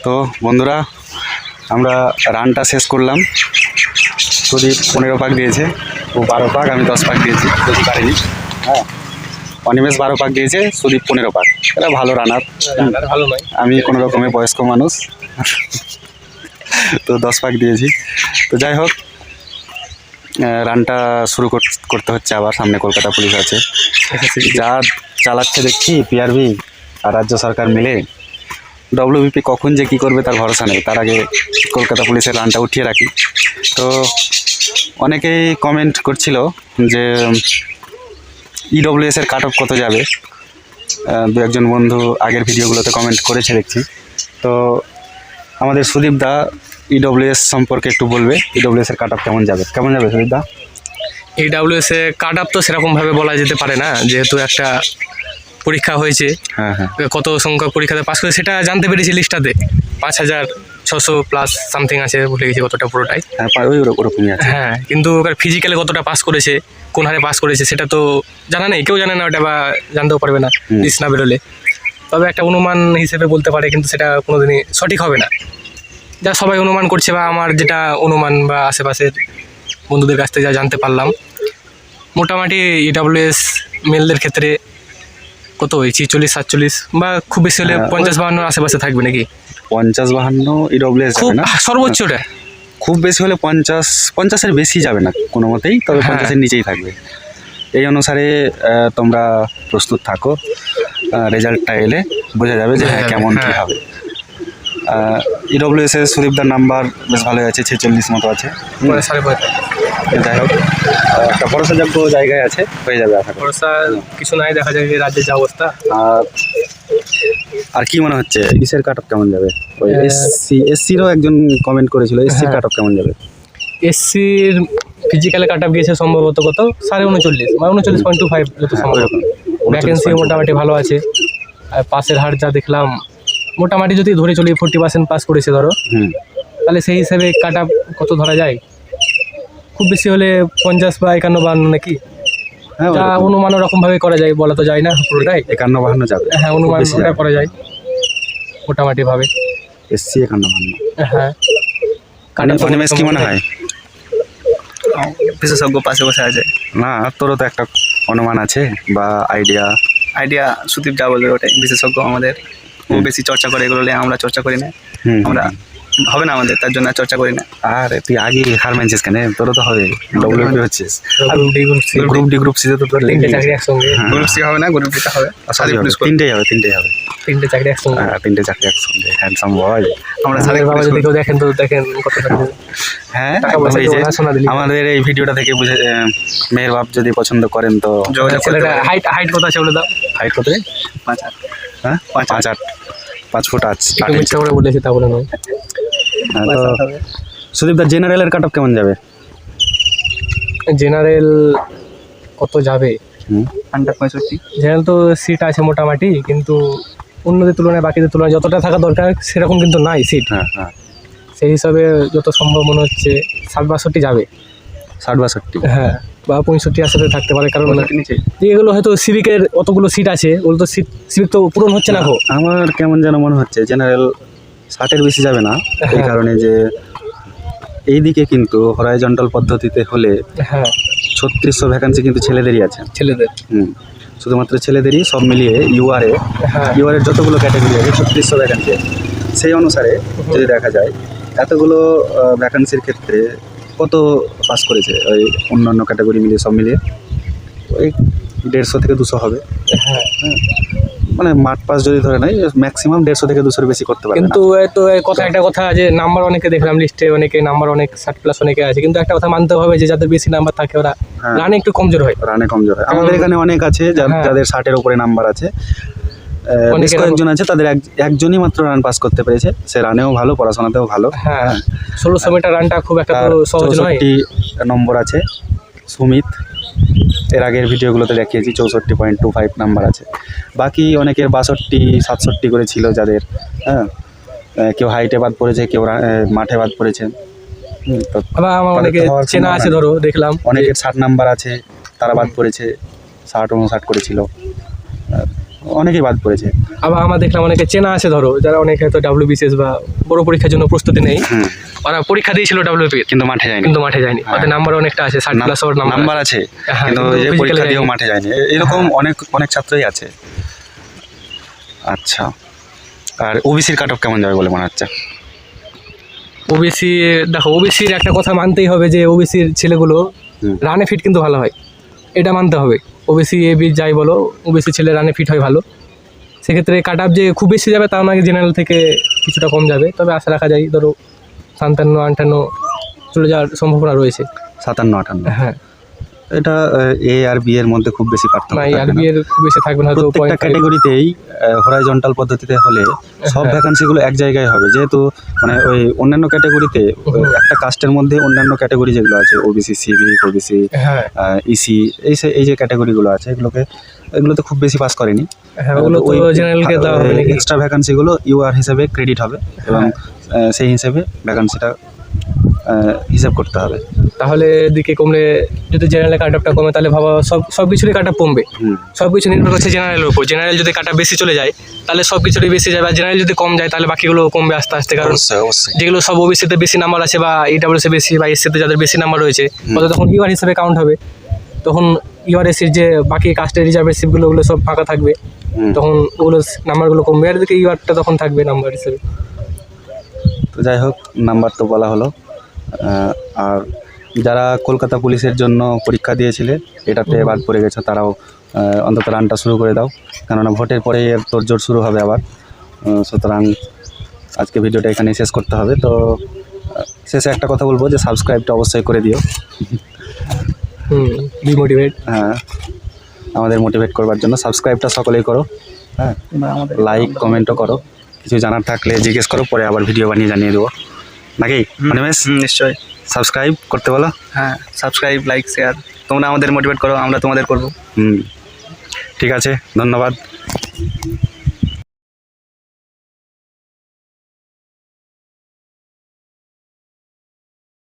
তো বন্ধুরা, আমরা রানটা শেষ করলাম। সুদীপ 15 পাক দিয়েছে, ও 12 পাক, আমি 10 পাক দিয়েছি, বেশি পারিনি। হ্যাঁ, অনিমেষ 12 পাক দিয়েছে, সুদীপ 15 পাক। এটা ভালো রানার, ভালো নয়। আমি কোনো রকমের বয়স্ক মানুষ, তো 10 পাক দিয়েছি। তো যাই হোক, রানটা শুরু করতে হচ্ছে আবার। সামনে কলকাতা পুলিশ আছে, যা চালাচ্ছে দেখছি পিআরবি আর রাজ্য সরকার মিলে। ডব্লিউবিপি কখন যে কী করবে তার ভরসা নেই, তার আগে কলকাতা পুলিশের রানটা উঠিয়ে রাখি। তো অনেকেই কমেন্ট করছিল যে ইডব্লিউএসের কাট অফ কত যাবে। দু একজন বন্ধু আগের ভিডিওগুলোতে কমেন্ট করেছে দেখছি। তো আমাদের সুদীপ দা ইডব্লিউএস সম্পর্কে একটু বলবে, ইডব্লিউএসের কাট অফ কেমন যাবে সুদীপ দা? EWS এ কাট আপ তো সেরকমভাবে বলা যেতে পারে না, যেহেতু একটা পরীক্ষা হয়েছে। হ্যাঁ হ্যাঁ, কত সংখ্যক পরীক্ষাতে পাস করে সেটা জানতে পেরেছি লিস্টটাতে। 5600 প্লাস সামথিং আছে, ভুলে গেছি কতটা পুরোটাই। হ্যাঁ ওই ওরকমই আছে। হ্যাঁ, কিন্তু ওর ফিজিক্যালে কতটা পাস করেছে, কোন হারে পাস করেছে সেটা তো জানা নেই, কেউ জানে না ওটা, বা জানতেও পারবে না লিস্ট না বেরোলে। তবে একটা অনুমান হিসেবে বলতে পারে, কিন্তু সেটা কোনোদিনই সঠিক হবে না। যা সবাই অনুমান করছে, বা আমার যেটা অনুমান বা আশেপাশের বন্ধুদের কাছ থেকে যা জানতে পারলাম, মোটামুটি EWS মেলদের ক্ষেত্রে কত ওই 46-47 বা খুব বেশি হলে 50-52 আশেপাশে থাকবে নাকি? 50-52 ইডব্লিউএস খুব যাবে না, সর্বোচ্চটা খুব বেশি হলে 50-50-এর বেশি যাবে না কোনো মতেই, তবে 50-এর নিচেই থাকবে। এই অনুসারে তোমরা প্রস্তুত থাকো, রেজাল্টটা এলে বোঝা যাবে যে হ্যাঁ কেমন কী হবে। ইডব্লিউএসের সুদীপদার নাম্বার বেশ ভালো আছে, 46 মতো আছে। 45 যাই হোক, একটা ভরসাযোগ্য জায়গায় আছে, হয়ে যাবে আশা করি। ভরসা কিছু নাই, দেখা যায় যে রাজ্যের যা অবস্থা। আর কি মনে হচ্ছে ইসের কাট অফ কেমন যাবে? ওই এসসিরও একজন কমেন্ট করেছিল, এসসির কাট অফ কেমন যাবে? এসসির ফিজিক্যালে কাট আপ গিয়েছে সম্ভবত কত 39.5 বা 39.25 যত সম্ভব। ভ্যাকেন্সি মোটামুটি ভালো আছে, আর পাসের হার যা দেখলাম মোটামুটি যদি ধরে চলি 40% পাস করেছে ধরো, তাহলে সেই হিসেবে কাট আপ কত ধরা যায়? খুব বেশি হলে 50 বা 51-52 নাকি? হ্যাঁ, যা অনুমান ওরকমভাবে করা যায়, বলা তো যায় না পুরোটাই। 51-52 যাবে। হ্যাঁ, অনুমান ওটা করা যায় মোটামুটিভাবে। এসসি 51-52। হ্যাঁ, অনিমেষ কি মনে হয়? বিশেষজ্ঞ পাশে বসে আছে না, তোরও তো একটা অনুমান আছে বা আইডিয়া। সুদীপ যা বলবে ওটাই বিশেষজ্ঞ। আমাদের ও বেশি চর্চা করে এগুলো, আমরা চর্চা করি না। আমরা হবে না আমাদের, তার জন্য চর্চা করি না। আর তুই আগে হার মানছিস কেন? তোরও তো হবে, ডব্লিউপি হচ্ছিস। গ্রুপ ডি গ্রুপ সিতে তো তোর তিনটে চাকরি একসঙ্গে। গ্রুপ সি হবে না, গ্রুপ ডিটা হবে। তিনটেই হবে। তিনটে চাকরি একসঙ্গে। তিনটে চাকরি একসঙ্গে, হ্যান্ডসাম বয়। আমরা স্যারের বাবা যদি কেউ দেখেন তো দেখেন কত চাকরি। হ্যাঁ, এই যে আমাদের এই ভিডিওটা থেকে বুঝে মেয়ের বাপ যদি পছন্দ করেন তো যোগাযোগ করতে ছেলেটা পারেন। হাইট কত আছে বলে দাও। হাইট কত? 5 হ্যাঁ, 5 ফুট আছে। একটু মিথ্যা করে বলেছি, তা বলে নয়। তো সুদীপদা জেনারেলের কাট অফ কেমন যাবে? জেনারেল কত যাবে? 65 জেনারেল তো সিট আছে মোটামুটি, কিন্তু অন্যদের তুলনায় বাকিদের তুলনায় যতটা থাকা দরকার সেরকম কিন্তু নাই সিট। হ্যাঁ, সেই হিসাবে যত সম্ভব মনে হচ্ছে 60-62 যাবে। 60-62? হ্যাঁ, বা 65 আশাতে থাকতে পারে, কারণ নিচে এগুলো হয়তো সিভিকের অতগুলো সিট আছে, ওগুলো তো সিভিক তো পূরণ হচ্ছে না। আমার কেমন যেন মনে হচ্ছে জেনারেল 60-এর বেশি যাবে না, এই কারণে যে এইদিকে কিন্তু হরাইজন্টাল পদ্ধতিতে হলে 3600 ভ্যাকান্সি কিন্তু ছেলেদেরই আছে, ছেলেদের। শুধুমাত্র ছেলেদেরই, সব মিলিয়ে ইউআরের যতগুলো ক্যাটাগরি আছে 3600 ভ্যাকান্সি আছে। সেই অনুসারে যদি দেখা যায় এতগুলো ভ্যাকান্সির ক্ষেত্রে কত পাস করেছে ওই অন্যান্য ক্যাটাগরি মিলিয়ে, সব মিলিয়ে ওই 150 থেকে 200 হবে। হ্যাঁ, মানে মাঠ পাস যদি ধরে নাই, ম্যাক্সিমাম 150 থেকে 200-এর বেশি করতে পারবে। কিন্তু তো একটা কথা যে নাম্বার অনেকে দেখলাম লিস্টে, অনেকে নাম্বার অনেক 60+ অনেকে আছে, কিন্তু একটা কথা মানতে হবে যে যাদের বেশি নাম্বার থাকে ওরা রানে একটু কমজোর হয়। আমাদের এখানে অনেক আছে যাদের 60-এর উপরে নাম্বার আছে, বেশ কয়েকজন আছে তাদের একজনই মাত্র রান পাস করতে পেরেছে। সে রানেও ভালো, পড়াশোনাতেও ভালো। হ্যাঁ, 1600 মিটার রানটা খুব একটা তো সহজ নয়। 64 নম্বর আছে সুমিত, এর আগের ভিডিওগুলোতে দেখিয়েছি 64.25 নাম্বার আছে। বাকি অনেকের 62-67 করে ছিল যাদের। হ্যাঁ, কেউ হাইটে বাদ পড়েছে, কেউ মাঠে বাদ পড়েছে। তো আমার অনেকে চেনা আছে, ধরো দেখলাম অনেকের 60 নাম্বার আছে, তারা বাদ পড়েছে, 60-59 করেছিল। অনেকেই বাদ পড়েছে। আবার আমার দেখলাম অনেকে চেনা আছে, ধরো যারা অনেকে হয়তো WBCS বা বড় পরীক্ষার জন্য প্রস্তুতি নেই, ওরা পরীক্ষা দিয়েছিল WP কিন্তু মাঠে যায়নি। কিন্তু মাঠে যায়নি, ওদের নাম্বার অনেকটা আছে, 60+ ওর নাম্বার আছে, হ্যাঁ, কিন্তু কিন্তু যে physical পরীক্ষা দিয়েও যায়নি। মাঠে যায়নি, এরকম অনেক অনেক ছাত্রই আছে। আচ্ছা, আর ওবিসির কাট অফ কেমন যাবে বলে মনে হচ্ছে? ওবিসি দেখো, ওবিসির একটা কথা মানতেই হবে যে ওবিসির ছেলেগুলো রানে ফিট কিন্তু ভালো হয়, এটা মানতে হবে। ওবিসি এবি যাই বলো, ওবিসি ছেলে রানে ফিট হয় ভালো। সেক্ষেত্রে কাট আপ যে খুব বেশি যাবে তাও নয়, জেনারেল থেকে কিছুটা কম যাবে, তবে আশা রাখা যায় ধরো 57-58 চলে যাওয়ার সম্ভাবনা রয়েছে। 57-58, হ্যাঁ, এটা এ আর বি এর মধ্যে খুব বেশি পার্থক্য না থাকবে আর না। বি এর খুব বেশি থাকবে না, হয়তো প্রত্যেকটা 0.5 ক্যাটাগরিতেই হরাইজন্টাল পদ্ধতিতে হলে সব হ্যাঁ। ভ্যাকান্সিগুলো এক জায়গায় হবে, যেহেতু মানে ওই অন্যান্য ক্যাটাগরিতে একটা কাস্টের মধ্যে অন্যান্য ক্যাটাগরি যেগুলো আছে, ওবিসি, সিবি, ওবিসি, হ্যাঁ ইসি, এই যে ক্যাটাগরিগুলো আছে এগুলোতে খুব বেশি পাস করেনি। হ্যাঁ, ওগুলো তো জেনারেলকে দেওয়া হবে নাকি? এক্সট্রা ভ্যাকান্সিগুলো ইউআর হিসেবে ক্রেডিট হবে এবং সেই হিসেবে ভ্যাকান্সিটা হিসাব করতে হবে। তাহলে দিকে কমলে, যদি জেনারেল কাট আপটা কমে তাহলে ভাবা সব কিছুরই কাট আপ কমবে। সব কিছু নির্ভর করছে জেনারেলের উপর। জেনারেল যদি কাট আপ বেশি চলে যায় তাহলে সব কিছুরই বেশি যাবে, আর জেনারেল যদি কম যায় তাহলে বাকিগুলো কমবে আস্তে আস্তে। কারণ অবশ্যই যেগুলো সব ওবিসিতে বেশি নাম্বার আছে বা ইডাব্লিউসি বেশি বা এসসিতে যাদের বেশি নাম্বার রয়েছে, ওদের তখন ইউআর হিসেবে কাউন্ট হবে। তখন ইউআরএসির যে বাকি কাস্টের রিজার্ভের সিটগুলো ওগুলো সব ফাঁকা থাকবে, তখন ওগুলো নাম্বারগুলো কমবে, আর এদিকে ইউআরটা তখন থাকবে নাম্বার হিসেবে। তো যাই হোক, নাম্বার তো বলা হলো। আর যারা কলকাতা পুলিশের জন্য পরীক্ষা দিয়েছিলে, এটাতে বাদ পড়ে গেছে, তারাও অন্তত রানটা শুরু করে দাও, কেননা ভোটের পরে এর তোড়জোড় শুরু হবে আবার। সুতরাং আজকে ভিডিওটা এখানে শেষ করতে হবে। তো শেষে একটা কথা বলবো যে সাবস্ক্রাইবটা অবশ্যই করে দিও। ডিমোটিভেট। হ্যাঁ, আমাদের মোটিভেট করবার জন্য সাবস্ক্রাইবটা সকলেই করো। হ্যাঁ, লাইক কমেন্টও করো, কিছু জানার থাকলে জিজ্ঞেস করো, পরে আবার ভিডিও বানিয়ে জানিয়ে দেবো নাকি অনিমেষ? নিশ্চয়ই। সাবস্ক্রাইব করতে বলো। হ্যাঁ, সাবস্ক্রাইব, লাইক, শেয়ার, তোমরা আমাদের মোটিভেট করো, আমরা তোমাদের করবো। ঠিক আছে, ধন্যবাদ।